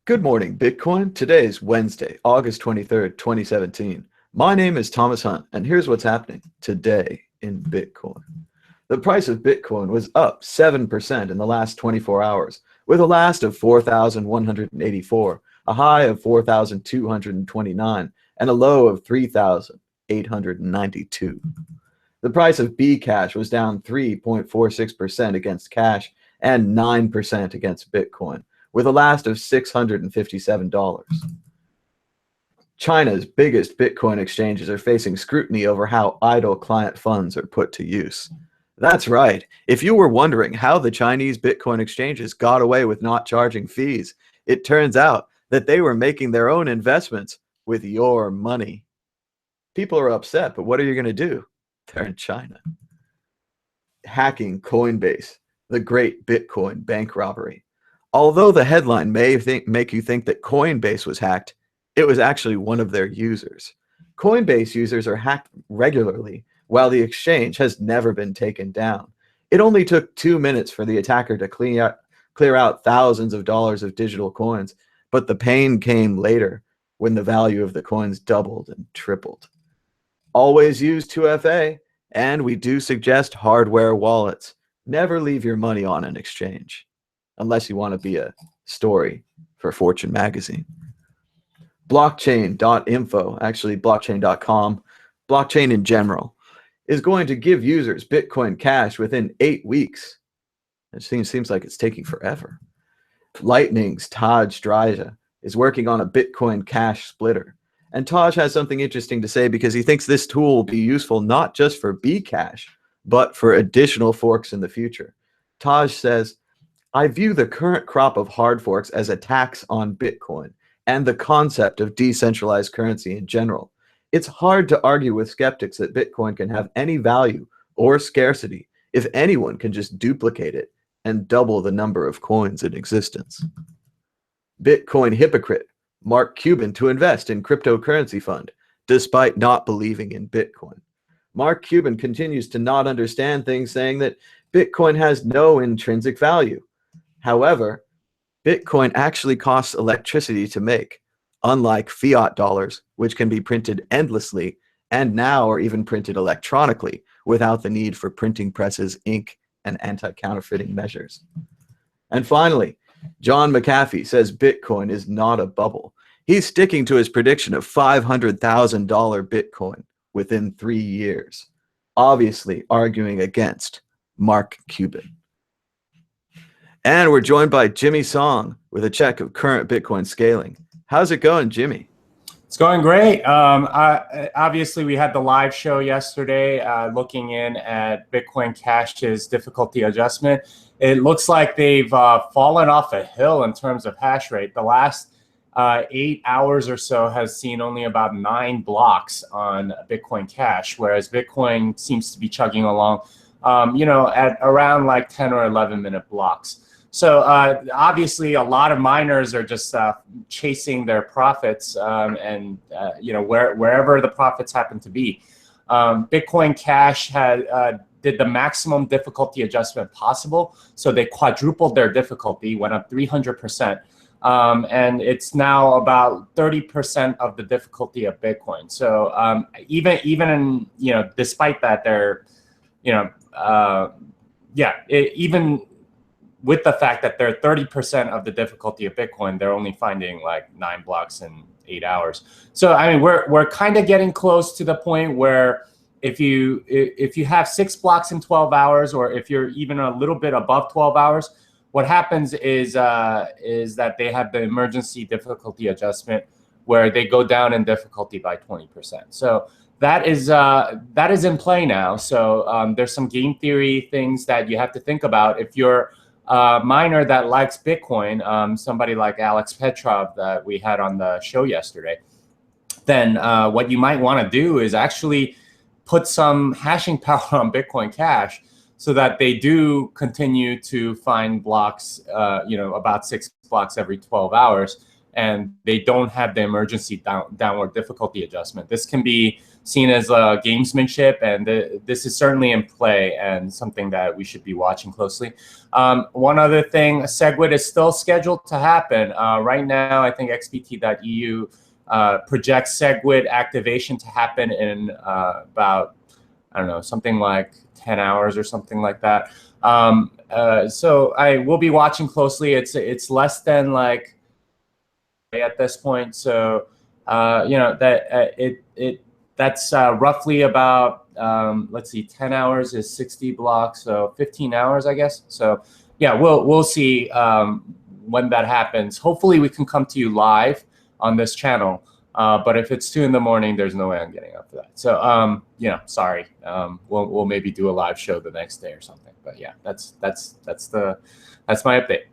Good morning, Bitcoin. Today is Wednesday, August 23rd, 2017. My name is Thomas Hunt, and here's what's happening today in Bitcoin. The price of Bitcoin was up 7% in the last 24 hours, with a last of 4,184, a high of 4,229, and a low of 3,892. The price of Bcash was down 3.46% against cash and 9% against Bitcoin, with a last of $657. China's biggest Bitcoin exchanges are facing scrutiny over how idle client funds are put to use. That's right. If you were wondering how the Chinese Bitcoin exchanges got away with not charging fees, it turns out that they were making their own investments with your money. People are upset, but what are you going to do? They're in China. Hacking Coinbase, the great Bitcoin bank robbery. Although the headline may make you think that Coinbase was hacked, it was actually one of their users. Coinbase users are hacked regularly, while the exchange has never been taken down. It only took 2 minutes for the attacker to clear out thousands of dollars of digital coins, but the pain came later when the value of the coins doubled and tripled. Always use 2FA, and we do suggest hardware wallets. Never leave your money on an exchange, unless you want to be a story for Fortune magazine. Blockchain.info, actually blockchain.com, blockchain in general, is going to give users Bitcoin Cash within 8 weeks. It seems like it's taking forever. Lightning's Tadge Dryja is working on a Bitcoin Cash splitter. And Tadge has something interesting to say because he thinks this tool will be useful not just for Bcash, but for additional forks in the future. Tadge says, I view the current crop of hard forks as a tax on Bitcoin and the concept of decentralized currency in general. It's hard to argue with skeptics that Bitcoin can have any value or scarcity if anyone can just duplicate it and double the number of coins in existence. Bitcoin hypocrite Mark Cuban to invest in cryptocurrency fund despite not believing in Bitcoin. Mark Cuban continues to not understand things, saying that Bitcoin has no intrinsic value. However, Bitcoin actually costs electricity to make, unlike fiat dollars, which can be printed endlessly and now are even printed electronically without the need for printing presses, ink, and anti-counterfeiting measures. And finally, John McAfee says Bitcoin is not a bubble. He's sticking to his prediction of $500,000 Bitcoin within 3 years, obviously arguing against Mark Cuban. And we're joined by Jimmy Song with a check of current Bitcoin scaling. How's it going, Jimmy? It's going great. Obviously, we had the live show yesterday looking in at Bitcoin Cash's difficulty adjustment. It looks like they've fallen off a hill in terms of hash rate. The last 8 hours or so has seen only about 9 blocks on Bitcoin Cash, whereas Bitcoin seems to be chugging along, at around like 10 or 11-minute blocks. So obviously, a lot of miners are just chasing their profits, and wherever the profits happen to be. Bitcoin Cash did the maximum difficulty adjustment possible, so they quadrupled their difficulty, went up 300%, and it's now about 30% of the difficulty of Bitcoin. So even despite that, they're even with the fact that they're 30% of the difficulty of Bitcoin, they're only finding like 9 blocks in 8 hours. So I mean, we're kind of getting close to the point where if you have 6 blocks in 12 hours, or if you're even a little bit above 12 hours, what happens is that they have the emergency difficulty adjustment where they go down in difficulty by 20%. So that is in play now. So there's some game theory things that you have to think about if you're miner that likes Bitcoin, somebody like Alex Petrov that we had on the show yesterday, then what you might want to do is actually put some hashing power on Bitcoin Cash so that they do continue to find blocks, about 6 blocks every 12 hours. and they don't have the emergency downward difficulty adjustment. This can be seen as a gamesmanship, and this is certainly in play and something that we should be watching closely. One other thing, SegWit is still scheduled to happen. Right now, I think xbt.eu projects SegWit activation to happen in about, I don't know, something like 10 hours or something like that. So I will be watching closely. It's less than like at this point. So you know that that's roughly about let's see, 10 hours is 60 blocks, so 15 hours, I guess. So yeah, we'll see when that happens. Hopefully we can come to you live on this channel. But if it's 2 in the morning, there's no way I'm getting up for that. So you know, sorry. We'll maybe do a live show the next day or something. But yeah, that's my update.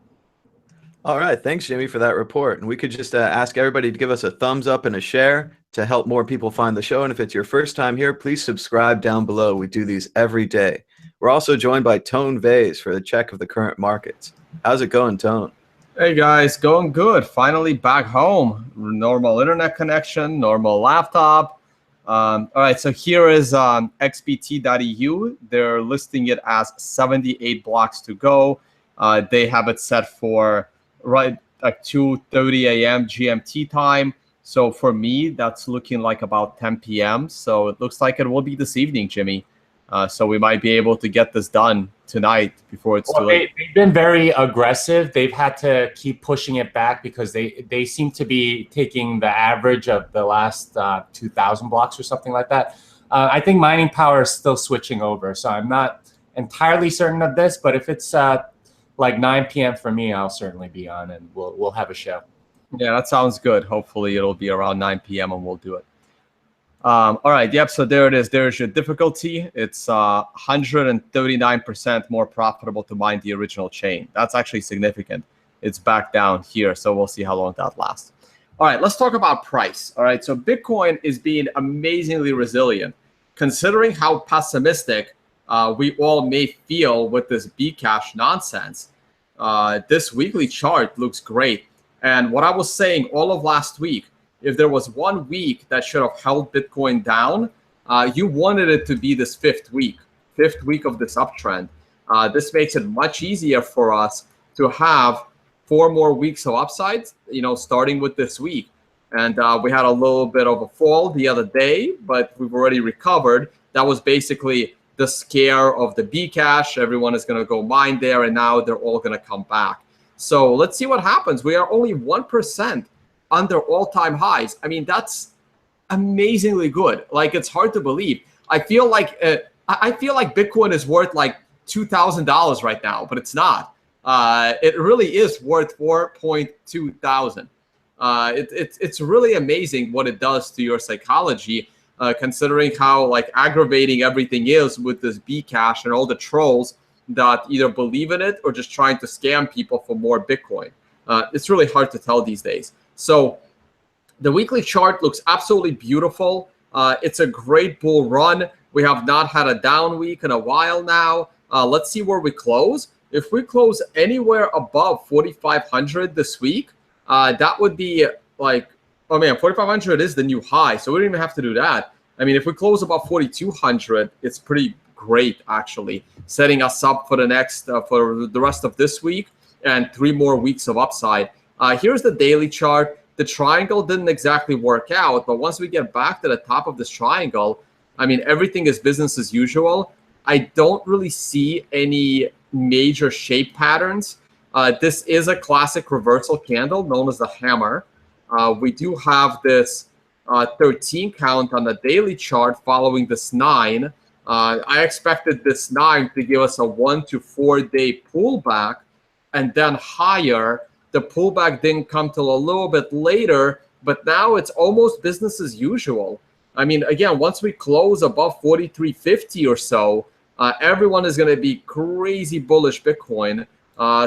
All right, thanks, Jimmy, for that report. And we could just ask everybody to give us a thumbs up and a share to help more people find the show. And if it's your first time here, please subscribe down below. We do these every day. We're also joined by Tone Vase for the check of the current markets. How's it going, Tone? Hey guys, going good. Finally back home. Normal internet connection, normal laptop. All right, so here is xbt.eu. They're listing it as 78 blocks to go. They have it set for right at 2:30 a.m. GMT time. So for me, that's looking like about 10 p.m. So it looks like it will be this evening, Jimmy. So we might be able to get this done tonight before it's too late. They've been very aggressive. They've had to keep pushing it back because they seem to be taking the average of the last 2,000 blocks or something like that. I think mining power is still switching over, so I'm not entirely certain of this. But if it's like 9 p.m. for me, I'll certainly be on, and we'll have a show. Yeah, that sounds good. Hopefully it'll be around 9 p.m. and we'll do it. All right, yep, so there it is. There's your difficulty. It's 139% more profitable to mine the original chain. That's actually significant. It's back down here, so we'll see how long that lasts. All right, let's talk about price. All right, so Bitcoin is being amazingly resilient. Considering how pessimistic we all may feel with this Bcash nonsense, this weekly chart looks great. And what I was saying all of last week, if there was 1 week that should have held Bitcoin down, you wanted it to be this fifth week of this uptrend. This makes it much easier for us to have 4 more weeks of upsides, you know, starting with this week. And we had a little bit of a fall the other day, but we've already recovered. That was basically the scare of the Bcash. Everyone is going to go mine there, and now they're all going to come back. So let's see what happens. We are only 1% under all-time highs. I mean, that's amazingly good. Like, it's hard to believe. I feel like Bitcoin is worth like $2,000 right now, but it's not. It really is worth 4.2 thousand. It's really amazing what it does to your psychology, considering how like aggravating everything is with this Bcash and all the trolls that either believe in it or just trying to scam people for more Bitcoin. It's really hard to tell these days. So the weekly chart looks absolutely beautiful. It's a great bull run. We have not had a down week in a while now. Let's see where we close. If we close anywhere above 4,500 this week, that would be like, oh man, 4,500 is the new high. So we don't even have to do that. I mean, if we close above 4,200, it's pretty great, actually, setting us up for the next, for the rest of this week and 3 more weeks of upside. Here's the daily chart. The triangle didn't exactly work out, but once we get back to the top of this triangle, I mean, everything is business as usual. I don't really see any major shape patterns. This is a classic reversal candle known as the hammer. We do have this 13 count on the daily chart following this 9. I expected this 9 to give us a 1 to 4 day pullback and then higher. The pullback didn't come till a little bit later, but now it's almost business as usual. I mean, again, once we close above 4,350 or so, everyone is going to be crazy bullish Bitcoin.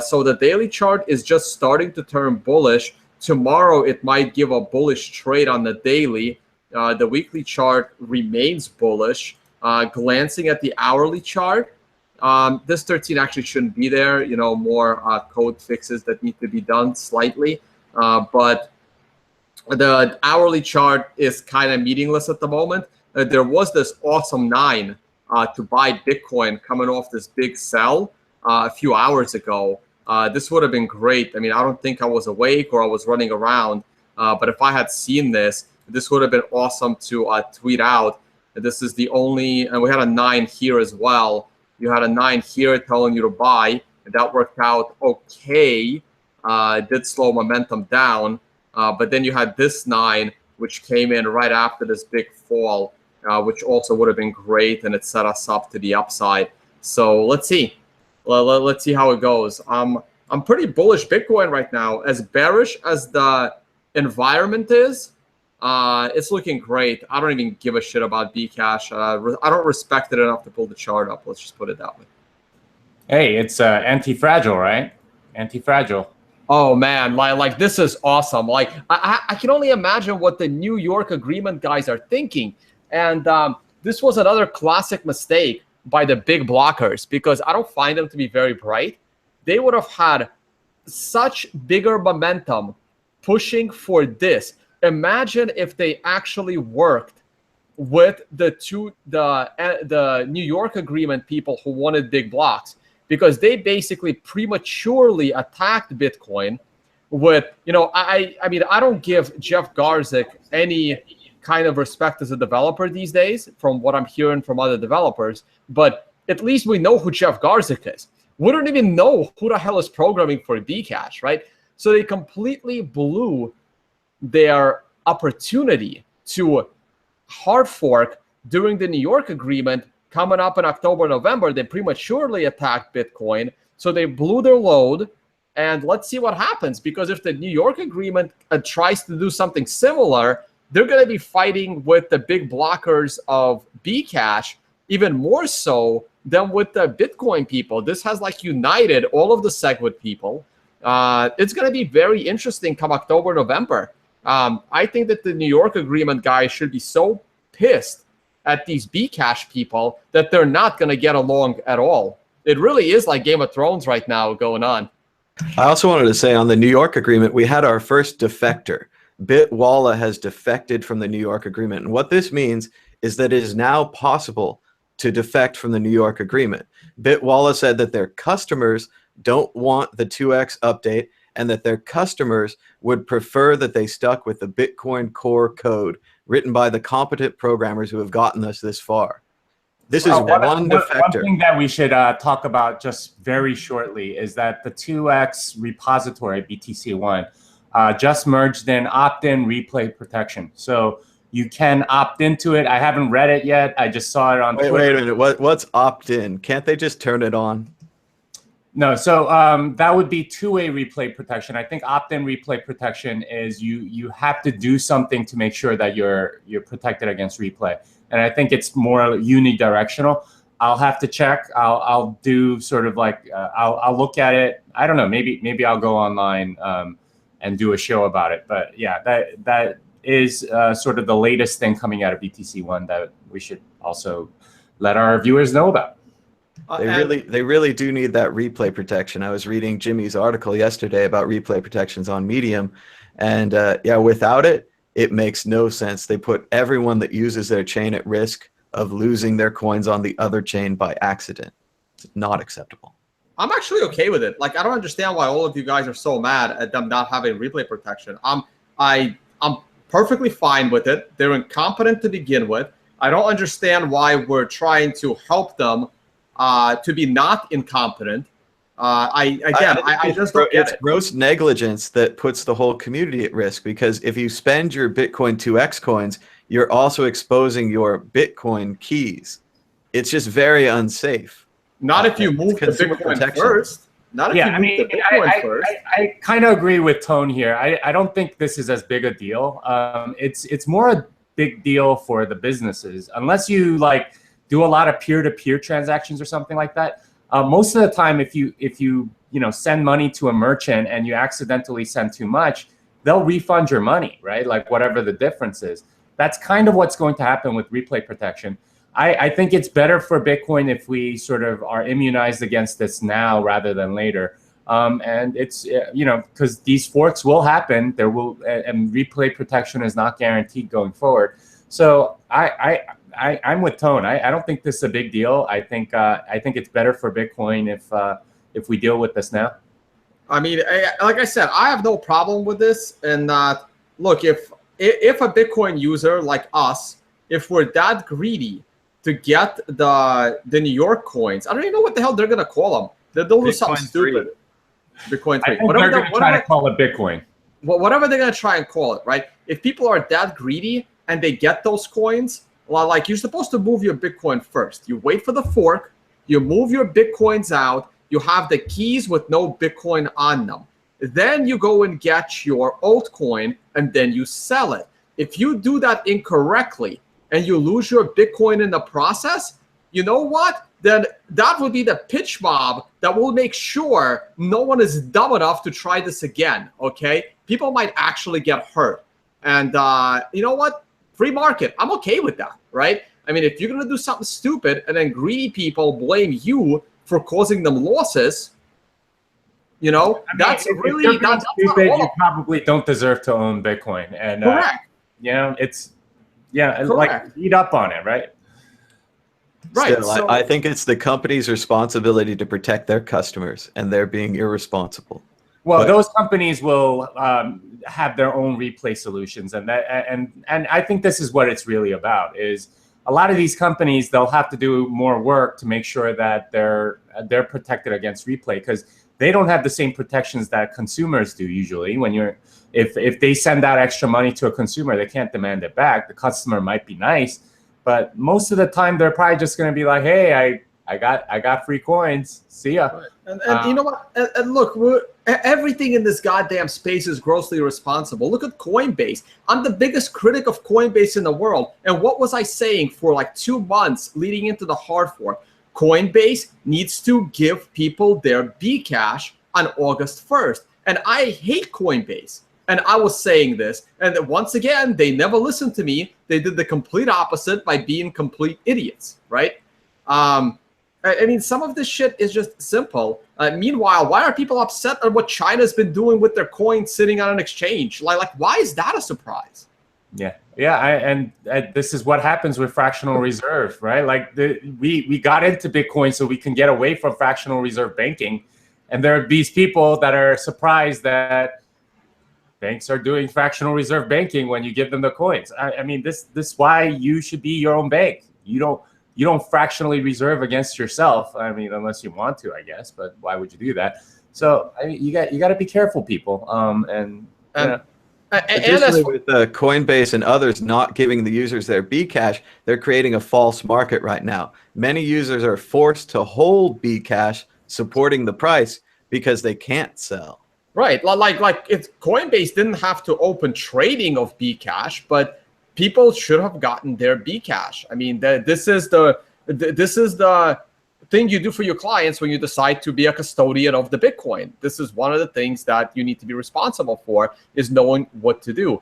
So the daily chart is just starting to turn bullish. Tomorrow, it might give a bullish trade on the daily. The weekly chart remains bullish. Glancing at the hourly chart, this 13 actually shouldn't be there. You know, more code fixes that need to be done slightly. But The hourly chart is kind of meaningless at the moment. There was this awesome 9 to buy Bitcoin coming off this big sell a few hours ago. This would have been great. I mean, I don't think I was awake or I was running around, but if I had seen this would have been awesome to tweet out. This is the only, and we had a 9 here as well. You had a 9 here telling you to buy, and that worked out okay. Did slow momentum down, but then you had this 9, which came in right after this big fall, which also would have been great, and it set us up to the upside. So let's see. Let's see how it goes. I'm pretty bullish Bitcoin right now. As bearish as the environment is, it's looking great. I don't even give a shit about Bcash. I don't respect it enough to pull the chart up. Let's just put it that way. Hey, it's anti-fragile, right? Anti-fragile. Oh man, like this is awesome. Like I can only imagine what the New York agreement guys are thinking. And this was another classic mistake by the big blockers, because I don't find them to be very bright. They would have had such bigger momentum pushing for this. Imagine if they actually worked with the New York agreement people who wanted big blocks, because they basically prematurely attacked Bitcoin with, I mean, I don't give Jeff Garzik any kind of respect as a developer these days from what I'm hearing from other developers, but at least we know who Jeff Garzik is. We don't even know who the hell is programming for Bcash, right? So they completely blew their opportunity to hard fork during the New York agreement coming up in October, November. They prematurely attacked Bitcoin, so they blew their load. And let's see what happens, because if the New York agreement tries to do something similar, they're going to be fighting with the big blockers of Bcash even more so than with the Bitcoin people. This has like united all of the SegWit people. It's going to be very interesting come October, November. I think that the New York agreement guys should be so pissed at these Bcash people that they're not going to get along at all. It really is like Game of Thrones right now going on. I also wanted to say on the New York agreement, we had our first defector. Bitwalla has defected from the New York agreement. And what this means is that it is now possible to defect from the New York agreement. Bitwalla said that their customers don't want the 2x update, and that their customers would prefer that they stuck with the Bitcoin core code written by the competent programmers who have gotten us this far. This is one defector. One thing that we should talk about just very shortly is that the 2x repository, BTC1, just merged in opt-in replay protection. So you can opt into it. I haven't read it yet. I just saw it on Twitter. Wait a minute. What's opt-in? Can't they just turn it on? No, so that would be two-way replay protection. I think opt-in replay protection is you have to do something to make sure that you're protected against replay. And I think it's more unidirectional. I'll have to check. I'll do sort of like I'll look at it. I don't know. Maybe I'll go online and do a show about it. But yeah, that is sort of the latest thing coming out of BTC1 that we should also let our viewers know about. They really do need that replay protection. I was reading Jimmy's article yesterday about replay protections on Medium, and yeah, without it, it makes no sense. They put everyone that uses their chain at risk of losing their coins on the other chain by accident. It's not acceptable. I'm actually okay with it. Like, I don't understand why all of you guys are so mad at them not having replay protection. I'm perfectly fine with it. They're incompetent to begin with. I don't understand why we're trying to help them to be not incompetent. I just don't get it. It's gross negligence that puts the whole community at risk, because if you spend your Bitcoin 2x coins, you're also exposing your Bitcoin keys. It's just very unsafe. Not if you move the Bitcoin first. Not if you move the Bitcoin first. I kind of agree with Tone here. I don't think this is as big a deal. It's more a big deal for the businesses, unless you like do a lot of peer-to-peer transactions or something like that. Most of the time, if you send money to a merchant and you accidentally send too much, they'll refund your money, right? Like whatever the difference is. That's kind of what's going to happen with replay protection. I think it's better for Bitcoin if we sort of are immunized against this now rather than later. And it's because these forks will happen. There will, and replay protection is not guaranteed going forward. So I'm with Tone. I don't think this is a big deal. I think it's better for Bitcoin if we deal with this now. I mean, like I said, I have no problem with this. And look, if a Bitcoin user like us, if we're that greedy to get the New York coins, I don't even know what the hell they're gonna call them. They'll do something stupid. Bitcoin 3. They're going to try to call it Bitcoin. Whatever they're going to try and call it, right? If people are that greedy and they get those coins, well, like, you're supposed to move your Bitcoin first. You wait for the fork, you move your Bitcoins out, you have the keys with no Bitcoin on them. Then you go and get your altcoin and then you sell it. If you do that incorrectly and you lose your Bitcoin in the process, you know what? Then that would be the pitch mob that will make sure no one is dumb enough to try this again, okay? People might actually get hurt. And you know what? Free market. I'm okay with that, right? I mean, if you're going to do something stupid and then greedy people blame you for causing them losses, that's really... That's stupid, you probably don't deserve to own Bitcoin. And, correct. It's... Yeah, correct. Like, read up on it, right? Right. Still, so, I think it's the company's responsibility to protect their customers, and they're being irresponsible. Well, those companies will have their own replay solutions, and I think this is what it's really about. Is a lot of these companies, they'll have to do more work to make sure that they're protected against replay, because they don't have the same protections that consumers do usually. When if they send out extra money to a consumer, they can't demand it back. The customer might be nice, but most of the time they're probably just going to be like, "Hey, I got free coins. See ya." Right. And you know what? And look, everything in this goddamn space is grossly irresponsible. Look at Coinbase. I'm the biggest critic of Coinbase in the world. And what was I saying for like 2 months leading into the hard fork? Coinbase needs to give people their Bcash on August 1st. And I hate Coinbase. And I was saying this. And once again, they never listened to me. They did the complete opposite by being complete idiots, right? I mean, some of this shit is just simple. Meanwhile, why are people upset at what China's been doing with their coins sitting on an exchange? Like, why is that a surprise? Yeah, and this is what happens with fractional reserve, right? Like, we got into Bitcoin so we can get away from fractional reserve banking, and there are these people that are surprised that banks are doing fractional reserve banking when you give them the coins. I mean, this is why you should be your own bank. You don't fractionally reserve against yourself. I mean, unless you want to, I guess. But why would you do that? So I mean, you got to be careful, people. Additionally, with Coinbase and others not giving the users their Bcash, they're creating a false market right now. Many users are forced to hold Bcash, supporting the price because they can't sell. Right, like if Coinbase didn't have to open trading of Bcash, but people should have gotten their Bcash. I mean, this is the thing you do for your clients when you decide to be a custodian of the Bitcoin. This is one of the things that you need to be responsible for, is knowing what to do.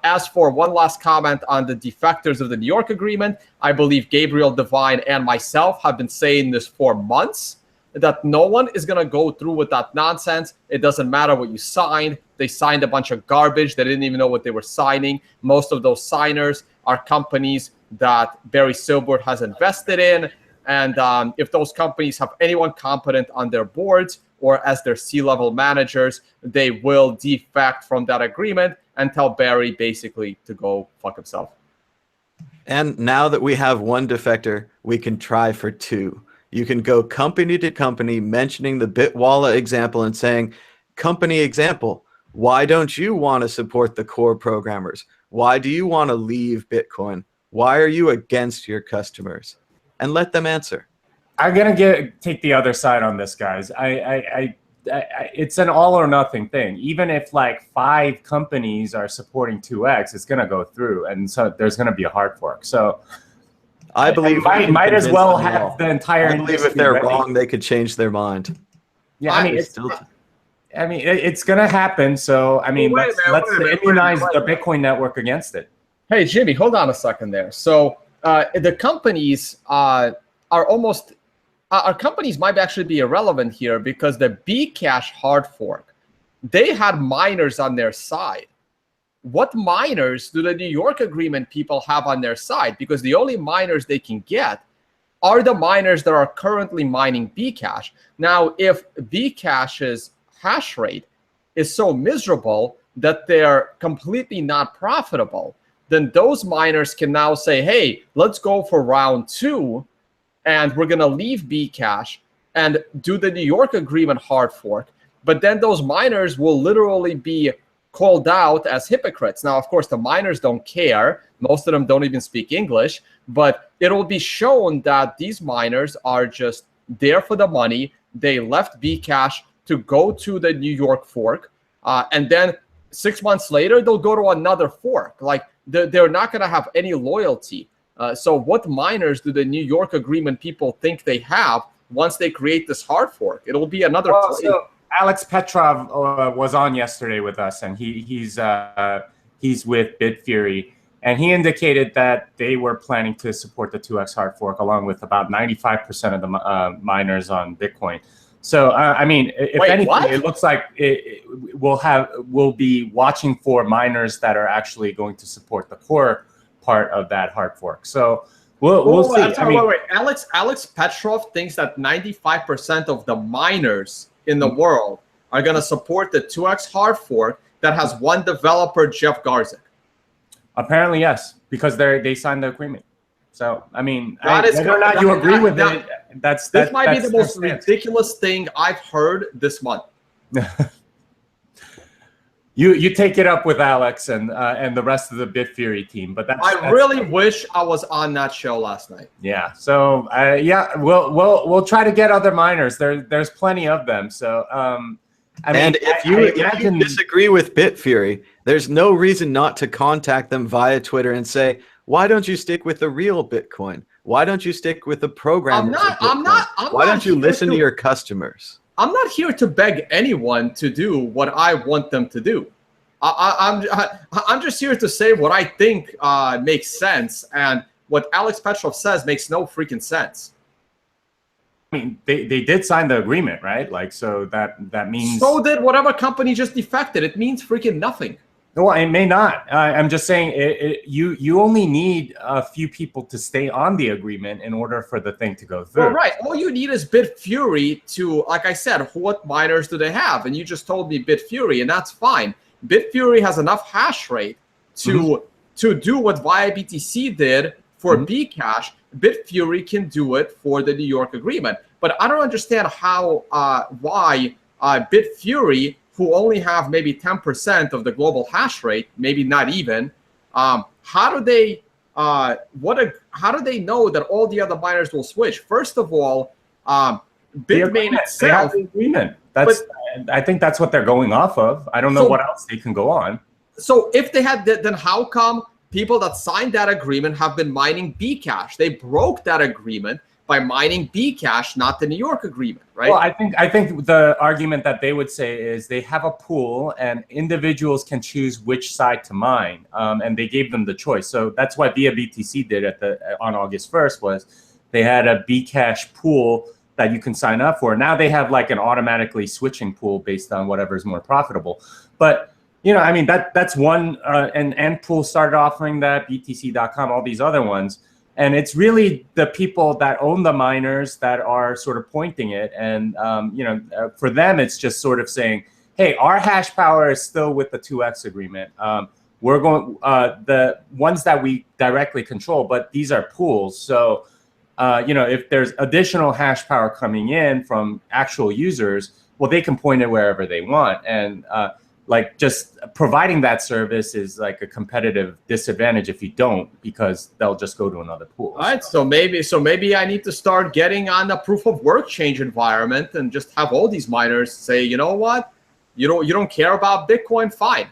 As for one last comment on the defectors of the New York agreement, I believe Gabriel Devine and myself have been saying this for months, that no one is going to go through with that nonsense. It doesn't matter what you signed. They signed a bunch of garbage. They didn't even know what they were signing. Most of those signers are companies that Barry Silbert has invested in. And if those companies have anyone competent on their boards or as their C-level managers, they will defect from that agreement and tell Barry basically to go fuck himself. And now that we have one defector, we can try for two. You can go company to company mentioning the Bitwalla example and saying, company example, why don't you want to support the core programmers? Why do you want to leave Bitcoin? Why are you against your customers? And let them answer. I'm gonna take the other side on this, guys. It's an all or nothing thing. Even if like 5 companies are supporting 2x, it's gonna go through, and so there's gonna be a hard fork. So I believe might as well have the entire. I believe if they're wrong, they could change their mind. Yeah, I mean, it's gonna happen. So I mean, let's immunize the Bitcoin network against it. Hey, Jimmy, hold on a second there. So the companies are almost our companies might actually be irrelevant here because the Bcash hard fork, they had miners on their side. What miners do the New York agreement people have on their side? Because the only miners they can get are the miners that are currently mining Bcash. Now, if Bcash's hash rate is so miserable that they're completely not profitable, then those miners can now say, hey, let's go for round 2, and we're going to leave Bcash and do the New York agreement hard fork. But then those miners will literally be called out as hypocrites. Now, of course, the miners don't care. Most of them don't even speak English, but it'll be shown that these miners are just there for the money. They left Bcash to go to the New York fork, and then 6 months later, they'll go to another fork. Like, they're not going to have any loyalty. So what miners do the New York agreement people think they have once they create this hard fork? It'll be another... Well, so Alex Petrov was on yesterday with us, and he's with BitFury, and he indicated that they were planning to support the 2x hard fork along with about 95% of the miners on Bitcoin. So I mean, if anything, what? It looks like we'll be watching for miners that are actually going to support the core part of that hard fork. So we'll see. Wait. Alex Petrov thinks that 95% of the miners in the world are going to support the 2x hard fork that has one developer, Jeff Garzik. Apparently, yes, because they signed the agreement. So, I mean, whether or not you agree with it, this might be the most ridiculous thing I've heard this month. You take it up with Alex and the rest of the BitFury team, but I really wish I was on that show last night. Yeah. So yeah, we'll try to get other miners. There's plenty of them. So if you disagree with BitFury, there's no reason not to contact them via Twitter and say, why don't you stick with the real Bitcoin? Why don't you stick with the programmers? Why don't you listen to your customers? I'm not here to beg anyone to do what I want them to do. I'm just here to say what I think makes sense, and what Alex Petrov says makes no freaking sense. I mean, they did sign the agreement, right? Like, so that means... So did whatever company just defected. It means freaking nothing. Well, it may not. I'm just saying you only need a few people to stay on the agreement in order for the thing to go through. Well, right. All you need is BitFury to, like I said, what miners do they have? And you just told me BitFury, and that's fine. BitFury has enough hash rate to do what ViaBTC did for Bcash. BitFury can do it for the New York agreement. But I don't understand why BitFury, who only have maybe 10% of the global hash rate, maybe not even, how do they know that all the other miners will switch? First of all, Bitmain itself. The agreement. I think that's what they're going off of. I don't know what else they can go on. So if they had, then how come people that signed that agreement have been mining Bcash? They broke that agreement by mining Bcash, not the New York agreement, right? Well, I think the argument that they would say is they have a pool and individuals can choose which side to mine, and they gave them the choice. So that's what ViaBTC did on August 1st was they had a Bcash pool that you can sign up for. Now they have like an automatically switching pool based on whatever is more profitable. But you know, I mean that's one, and Pool started offering that, BTC.com, all these other ones. And it's really the people that own the miners that are sort of pointing it. And, for them, it's just sort of saying, hey, our hash power is still with the 2x agreement. We're going the ones that we directly control, but these are pools. So, if there's additional hash power coming in from actual users, well, they can point it wherever they want. And like just providing that service is like a competitive disadvantage if you don't, because they'll just go to another pool. All right, so maybe I need to start getting on the proof of work change environment and just have all these miners say, you know what, you don't care about Bitcoin, fine.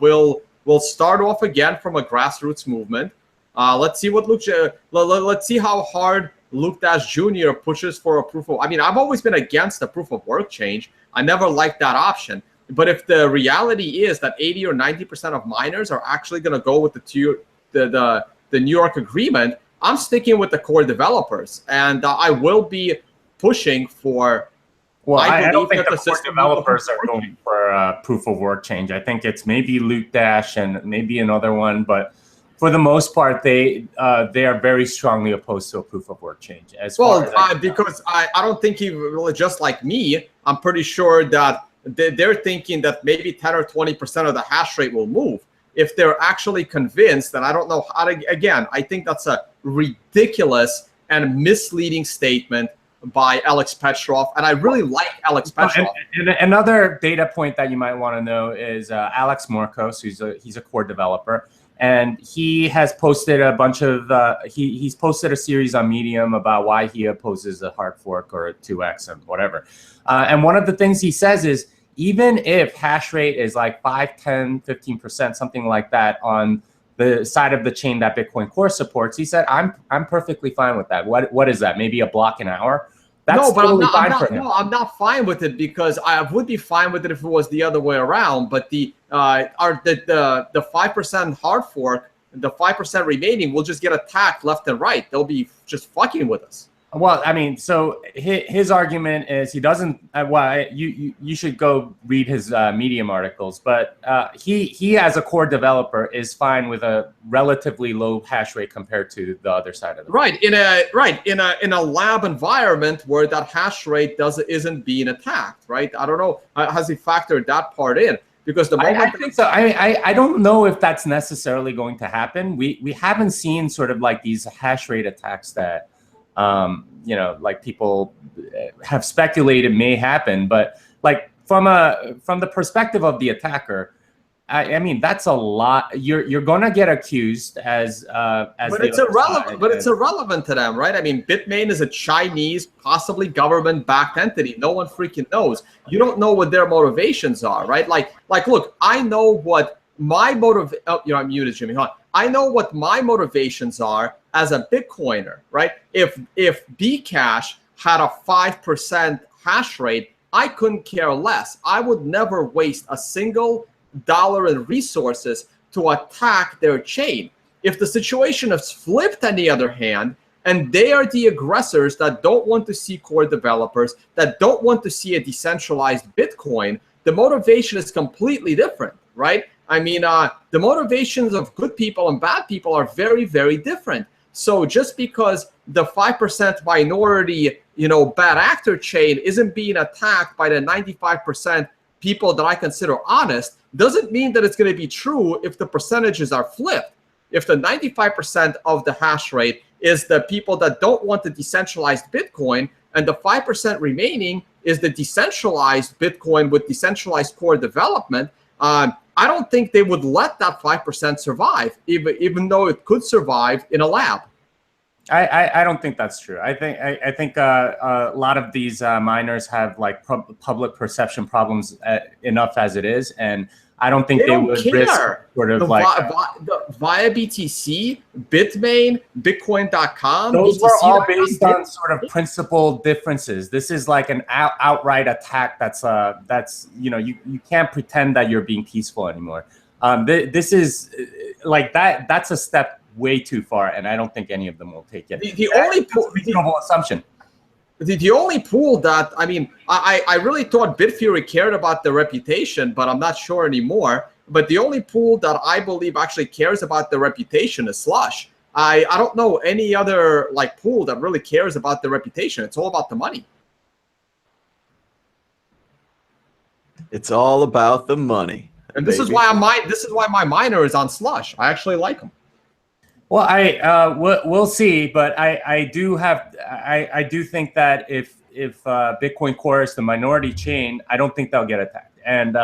We'll start off again from a grassroots movement. Let's see what let's see how hard Luke Dash Jr. pushes for a proof of. I mean, I've always been against the proof of work change. I never liked that option. But if the reality is that 80 or 90% of miners are actually going to go with the New York agreement, I'm sticking with the core developers, and I will be pushing for. Well, I don't think that the core developers are going for proof of work change. I think it's maybe Winkdex and maybe another one, but for the most part, they are very strongly opposed to a proof of work change. Because I don't think he really, just like me, I'm pretty sure that they're thinking that maybe 10 or 20% of the hash rate will move. If they're actually convinced, then I don't know how to. Again, I think that's a ridiculous and misleading statement by Alex Petrov, and I really like Alex Petrov. And another data point that you might want to know is Alex Morkos, he's a core developer, and he has posted a bunch of he's posted a series on Medium about why he opposes a hard fork or a 2x and whatever. And one of the things he says is even if hash rate is like 5, 10, 15%, something like that on the side of the chain that Bitcoin Core supports, he said, I'm perfectly fine with that. What is that? Maybe a block an hour? That's totally fine for him. No, I'm not fine with it because I would be fine with it if it was the other way around. But the 5% hard fork, the 5% remaining will just get attacked left and right. They'll be just fucking with us. Well, I mean, so his argument is he doesn't. Well, you should go read his Medium articles, but he as a core developer is fine with a relatively low hash rate compared to the other side of the in a lab environment where that hash rate isn't being attacked, right? I don't know. Has he factored that part in? Because the moment I think so. I don't know if that's necessarily going to happen. We haven't seen sort of like these hash rate attacks that. Like people have speculated may happen, but like from the perspective of the attacker, I mean that's a lot. You're gonna get accused as. But it's irrelevant. But it's irrelevant to them, right? I mean, Bitmain is a Chinese, possibly government-backed entity. No one freaking knows. You don't know what their motivations are, right? Like look, I know what my I'm muted, Jimmy. Hold on. I know what my motivations are as a Bitcoiner, right? If Bcash had a 5% hash rate, I couldn't care less. I would never waste a single dollar in resources to attack their chain. If the situation is flipped, on the other hand, and they are the aggressors that don't want to see core developers, that don't want to see a decentralized Bitcoin, the motivation is completely different, right? I mean, the motivations of good people and bad people are very, very different. So just because the 5% minority, bad actor chain isn't being attacked by the 95% people that I consider honest, doesn't mean that it's going to be true if the percentages are flipped. If the 95% of the hash rate is the people that don't want the decentralized Bitcoin, and the 5% remaining is the decentralized Bitcoin with decentralized core development, I don't think they would let that 5% survive, even though it could survive in a lab. I don't think that's true. I think a lot of these miners have like public perception problems enough as it is, and I don't think they would risk sort of via BTC, Bitmain, Bitcoin.com. Those were all based on sort of principle differences. This is like an outright attack. That's you can't pretend that you're being peaceful anymore. This is like that. That's a step way too far, and I don't think any of them will take it. The only reasonable assumption. The only pool that, I mean, I really thought Bitfury cared about the reputation, but I'm not sure anymore. But the only pool that I believe actually cares about the reputation is Slush. I don't know any other like pool that really cares about the reputation. It's all about the money. It's all about the money. And this is why my miner is on Slush. I actually like him. Well, we'll see, but I do think that if Bitcoin Core is the minority chain, I don't think they'll get attacked. And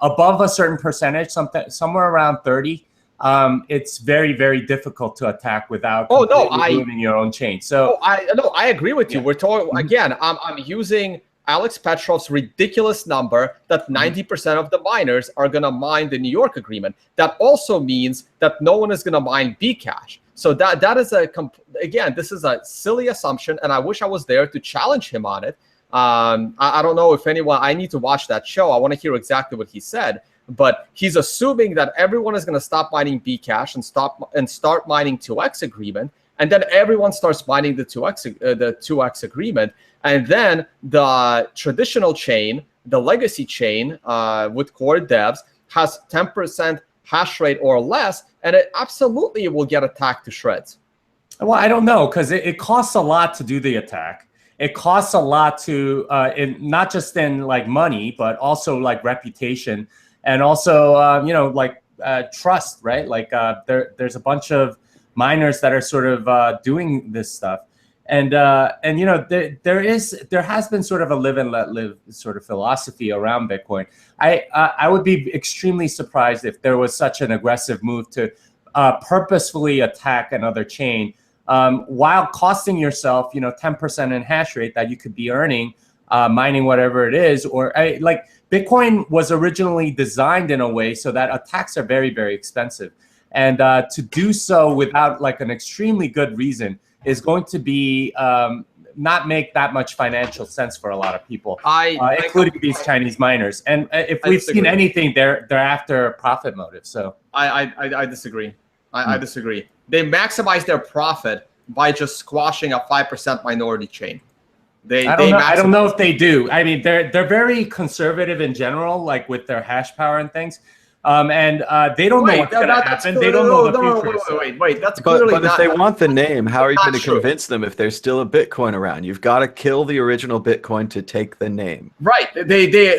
above a certain percentage, somewhere around 30, it's very, very difficult to attack without ruining your own chain. So I agree with you. Yeah. We're talking again. I'm using Alex Petrov's ridiculous number that 90% of the miners are going to mine the New York agreement. That also means that no one is going to mine Bcash. So that is again, this is a silly assumption, and I wish I was there to challenge him on it. I don't know if anyone. I need to watch that show. I want to hear exactly what he said. But he's assuming that everyone is going to stop mining Bcash and start mining 2x agreement. and then everyone starts mining the 2x agreement, and then the traditional chain, the legacy chain with core devs, has 10% hash rate or less, and it absolutely will get attacked to shreds. Well, I don't know, because it costs a lot to do the attack. It costs a lot to, not just in like money, but also like reputation, and also trust, right? Like there's a bunch of miners that are sort of doing this stuff, and there has been sort of a live and let live sort of philosophy around Bitcoin. I would be extremely surprised if there was such an aggressive move to purposefully attack another chain. While costing yourself, 10% in hash rate that you could be earning mining whatever it is, or like Bitcoin was originally designed in a way so that attacks are very, very expensive, and to do so without like an extremely good reason is going to be not make that much financial sense for a lot of people, including these Chinese miners. And if we've seen anything, they're after profit motive. So I disagree. I disagree. They maximize their profit by just squashing a 5% minority chain. I don't know if they do. I mean, they're very conservative in general, like with their hash power and things. And they don't know what's going to happen. They don't know the future. Wait. That's clearly but if they want the name, how are you going to convince them if there's still a Bitcoin around? You've got to kill the original Bitcoin to take the name. Right.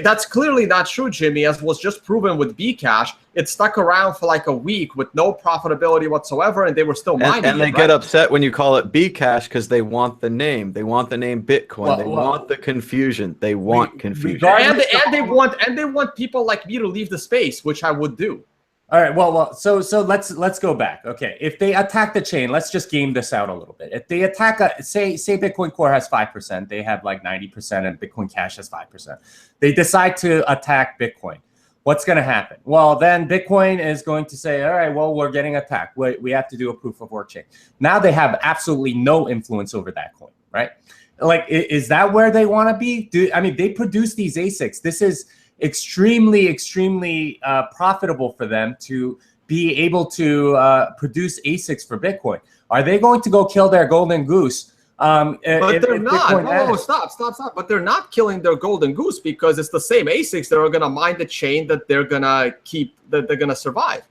That's clearly not true, Jimmy, as was just proven with Bcash. It stuck around for like a week with no profitability whatsoever, and they were still mining. And they get upset when you call it Bcash because they want the name. They want the name Bitcoin. They want the confusion. They want confusion. And they want people like me to leave the space, which I would do. All right. Well. So let's go back. Okay. If they attack the chain, let's just game this out a little bit. If they attack say Bitcoin Core has 5%, they have like 90%, and Bitcoin Cash has 5%. They decide to attack Bitcoin. What's going to happen? Well, then Bitcoin is going to say, all right, well, we're getting attacked. We have to do a proof of work chain. Now they have absolutely no influence over that coin, right? Like, is that where they want to be? They produce these ASICs. This is extremely profitable for them to be able to produce ASICs for Bitcoin. Are they going to go kill their golden goose? But they're not. No, stop. But they're not killing their golden goose, because it's the same ASICs that are going to mine the chain that they're going to keep, that they're going to survive.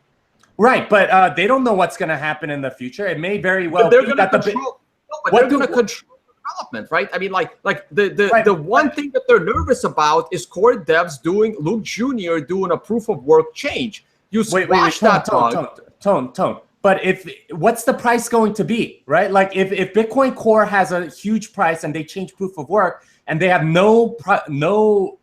Right, but they don't know what's going to happen in the future. It may very well be that they're going to control development, right? I mean, like the one thing that they're nervous about is core devs Luke Jr. doing a proof of work change. You squash that Tone. But what's the price going to be, right? Like if Bitcoin Core has a huge price and they change proof of work and they have no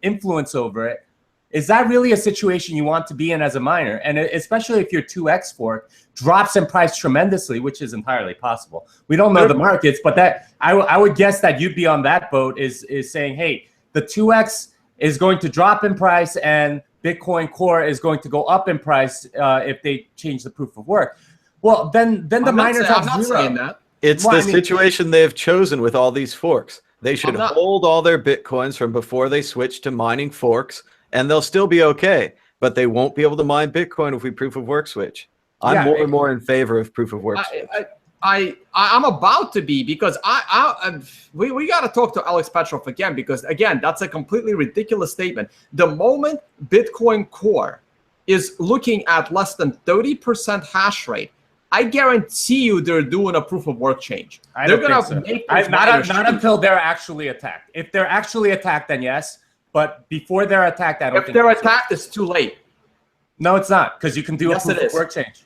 influence over it, is that really a situation you want to be in as a miner? And especially if your 2x fork drops in price tremendously, which is entirely possible. We don't know the markets, but that I would guess that you'd be on that boat is saying, hey, the 2x is going to drop in price and Bitcoin Core is going to go up in price if they change the proof of work. Well, then the miners have zero. I'm not saying that. It's the situation they've chosen with all these forks. They should hold all their Bitcoins from before they switch to mining forks, and they'll still be okay. But they won't be able to mine Bitcoin if we proof of work switch. I'm more and more in favor of proof of work switch. I'm about to be, because we got to talk to Alex Petrov again, because again, that's a completely ridiculous statement. The moment Bitcoin Core is looking at less than 30% hash rate, I guarantee you they're doing a proof of work change. They're going to make not until they're actually attacked. If they're actually attacked, then yes. But before they're attacked, I don't think. If they're attacked, it's too late. No, it's not, because you can do a proof of work change.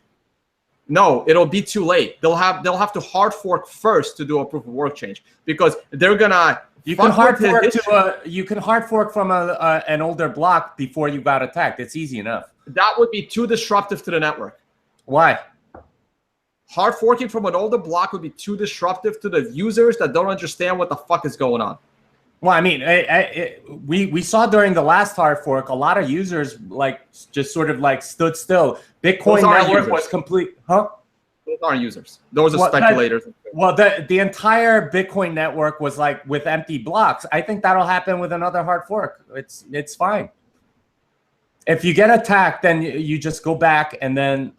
No, it'll be too late. They'll have to hard fork first to do a proof of work change, because they're gonna. You can hard fork from an older block before you got attacked. It's easy enough. That would be too disruptive to the network. Why? Hard forking from an older block would be too disruptive to the users that don't understand what the fuck is going on. Well, I mean, we saw during the last hard fork, a lot of users just sort of stood still. Bitcoin network was complete, huh? Those aren't users. Those are speculators. The entire Bitcoin network was with empty blocks. I think that'll happen with another hard fork. It's fine. If you get attacked, then you just go back and then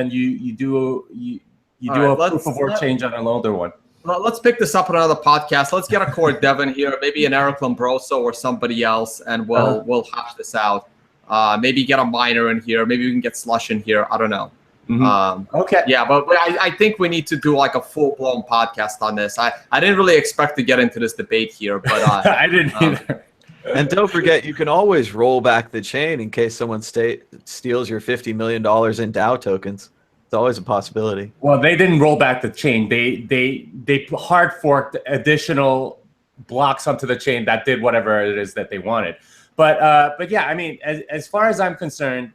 you you All do right, a proof of work change on an older one. Well, let's pick this up on another podcast. Let's get a core Devin here, maybe an Eric Lombroso or somebody else, and we'll hash this out. Maybe get a miner in here. Maybe we can get Slush in here. I don't know. Okay. Yeah, but I think we need to do like a full-blown podcast on this. I didn't really expect to get into this debate here, but I didn't either. And don't forget, you can always roll back the chain in case someone steals your $50 million in DAO tokens. It's always a possibility. Well, they didn't roll back the chain. They hard forked additional blocks onto the chain that did whatever it is that they wanted. But yeah, I mean, as far as I'm concerned,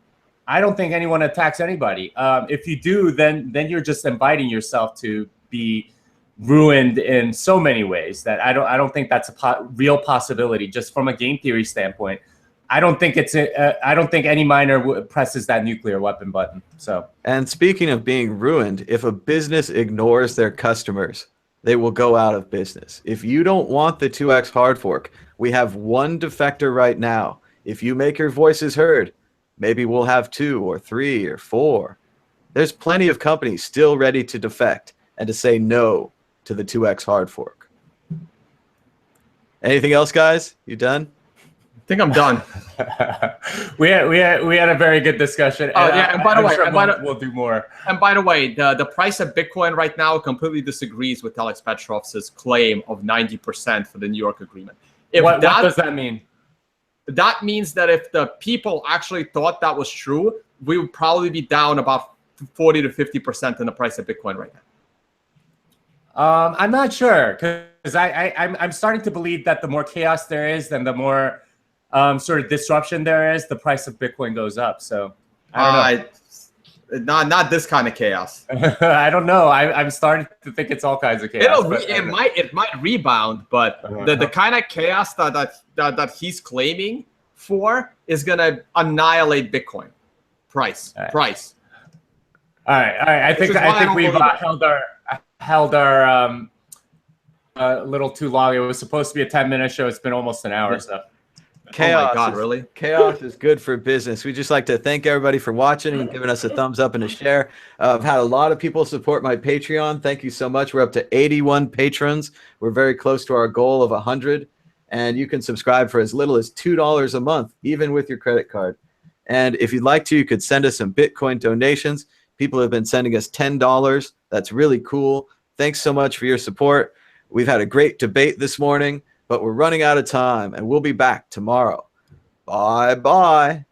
I don't think anyone attacks anybody. If you do, then you're just inviting yourself to be ruined in so many ways that I don't think that's a real possibility. Just from a game theory standpoint, I don't think I don't think any miner presses that nuclear weapon button. So. And speaking of being ruined, if a business ignores their customers, they will go out of business. If you don't want the 2x hard fork, we have one defector right now. If you make your voices heard, maybe we'll have 2 or 3 or 4. There's plenty of companies still ready to defect and to say no to the 2x hard fork. Anything else, guys? You done? I think I'm done. we had a very good discussion. Oh yeah, and by the way, we'll do more. And by the way, the price of Bitcoin right now completely disagrees with Alex Petrov's claim of 90% for the New York agreement. What does that mean? That means that if the people actually thought that was true, we would probably be down about 40 to 50% in the price of Bitcoin right now. I'm not sure, because I'm starting to believe that the more chaos there is, then the more sort of disruption there is, the price of Bitcoin goes up. So I don't know. Not this kind of chaos. I don't know. I'm starting to think it's all kinds of chaos. It might rebound, but the kind of chaos that he's claiming for is gonna annihilate Bitcoin price. All right. Price. All right. I think we've held our a little too long. It was supposed to be a 10-minute show. It's been almost an hour. So. Chaos. Oh my God, really? Chaos is good for business. We just like to thank everybody for watching and giving us a thumbs up and a share. I've had a lot of people support my Patreon. Thank you so much. We're up to 81 patrons. We're very close to our goal of 100. And you can subscribe for as little as $2 a month, even with your credit card. And if you'd like to, you could send us some Bitcoin donations. People have been sending us $10. That's really cool. Thanks so much for your support. We've had a great debate this morning, but we're running out of time, and we'll be back tomorrow. Bye-bye.